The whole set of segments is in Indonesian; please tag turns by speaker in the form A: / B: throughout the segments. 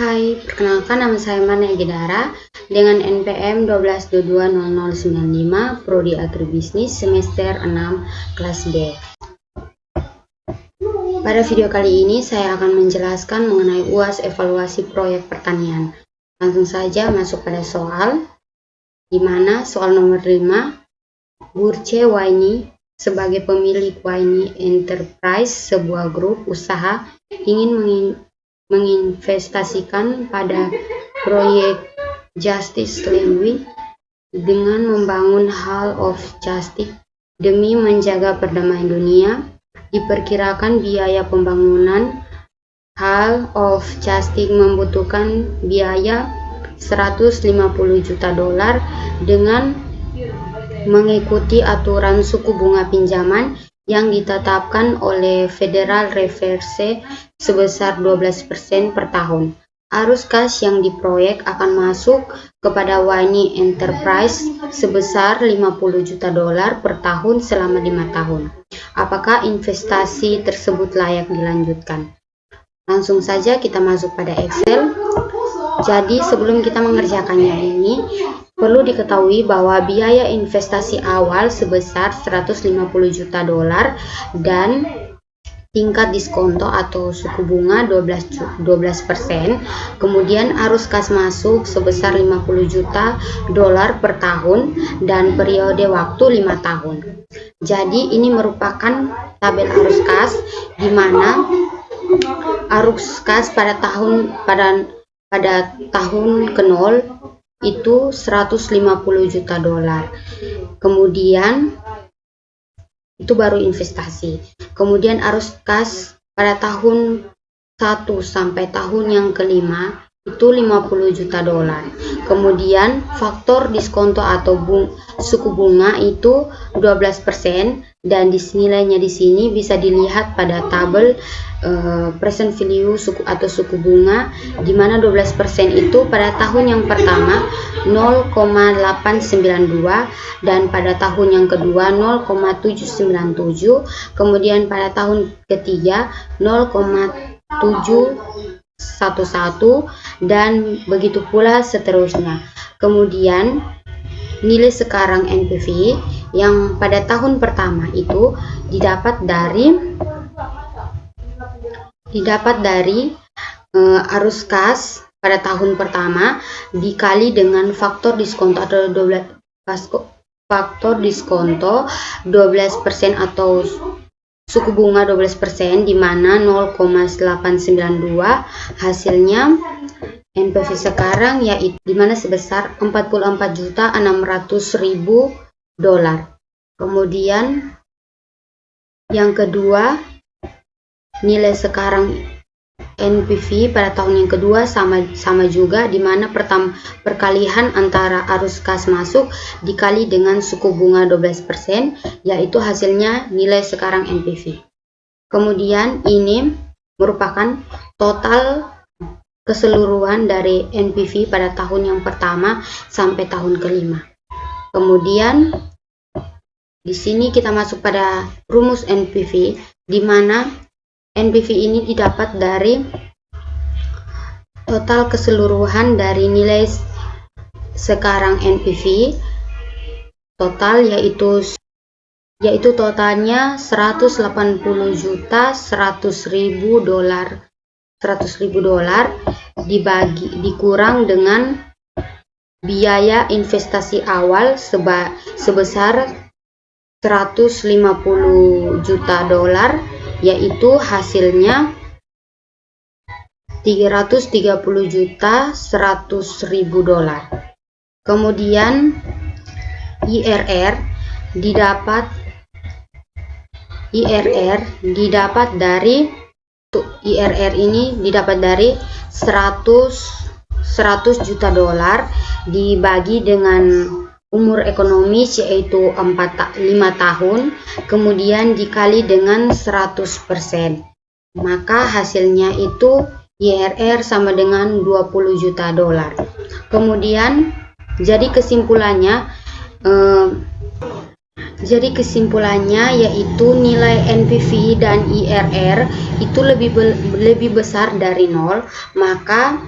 A: Hai, perkenalkan nama saya Mania Gedara dengan NPM 12220095, Prodi Agribisnis semester 6 kelas B. Pada video kali ini saya akan menjelaskan mengenai UAS evaluasi proyek pertanian. Langsung saja masuk pada soal, di mana soal nomor 5, Burce Waini sebagai pemilik Waini Enterprise, sebuah grup usaha, ingin menginvestasikan pada proyek Justice League dengan membangun Hall of Justice demi menjaga perdamaian dunia. Diperkirakan biaya pembangunan Hall of Justice membutuhkan biaya $150 juta dengan mengikuti aturan suku bunga pinjaman yang ditetapkan oleh Federal Reserve sebesar 12% per tahun. Arus kas yang diproyek akan masuk kepada Waini Enterprise sebesar $50 juta per tahun selama 5 tahun. Apakah investasi tersebut layak dilanjutkan? Langsung saja kita masuk pada Excel. Jadi sebelum kita mengerjakannya ini, perlu diketahui bahwa biaya investasi awal sebesar $150 juta dan tingkat diskonto atau suku bunga 12%, kemudian arus kas masuk sebesar $50 juta per tahun dan periode waktu 5 tahun. Jadi ini merupakan tabel arus kas di mana arus kas pada tahun ke-0 itu $150 juta. Kemudian itu baru investasi. Kemudian arus kas pada tahun 1 sampai tahun yang kelima itu $50 juta. Kemudian faktor diskonto atau suku bunga itu 12% dan nilainya di sini bisa dilihat pada tabel present value suku bunga, di mana 12% itu pada tahun yang pertama 0,892 dan pada tahun yang kedua 0,797, kemudian pada tahun ketiga 0,711 dan begitu pula seterusnya. Kemudian nilai sekarang NPV yang pada tahun pertama itu didapat dari arus kas pada tahun pertama dikali dengan faktor diskonto atau 12% atau suku bunga 12%, di mana 0,892 hasilnya NPV sekarang yaitu di mana sebesar $44.600.000. Kemudian yang kedua, nilai sekarang NPV pada tahun yang kedua sama juga, di mana perkalian antara arus kas masuk dikali dengan suku bunga 12%, yaitu hasilnya nilai sekarang NPV. Kemudian ini merupakan total keseluruhan dari NPV pada tahun yang pertama sampai tahun kelima. Kemudian di sini kita masuk pada rumus NPV, di mana NPV ini didapat dari total keseluruhan dari nilai sekarang NPV total, yaitu totalnya $180.100.000 dikurang dengan biaya investasi awal sebesar $150 juta, yaitu hasilnya $330.100.000. Kemudian IRR ini didapat dari $100 juta dibagi dengan umur ekonomis yaitu 5 tahun, kemudian dikali dengan 100%, maka hasilnya itu IRR sama dengan $20 juta. Kemudian jadi kesimpulannya yaitu nilai NPV dan IRR itu lebih besar dari 0, maka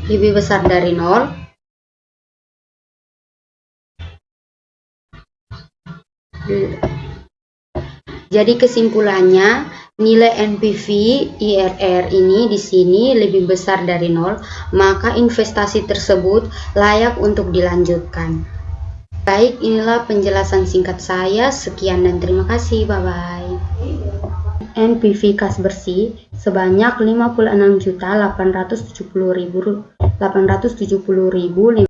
A: lebih besar dari 0, jadi kesimpulannya nilai NPV IRR ini di sini lebih besar dari 0, maka investasi tersebut layak untuk dilanjutkan. Baik, inilah penjelasan singkat saya. Sekian dan terima kasih. Bye bye. NPV kas bersih sebanyak 56.870.500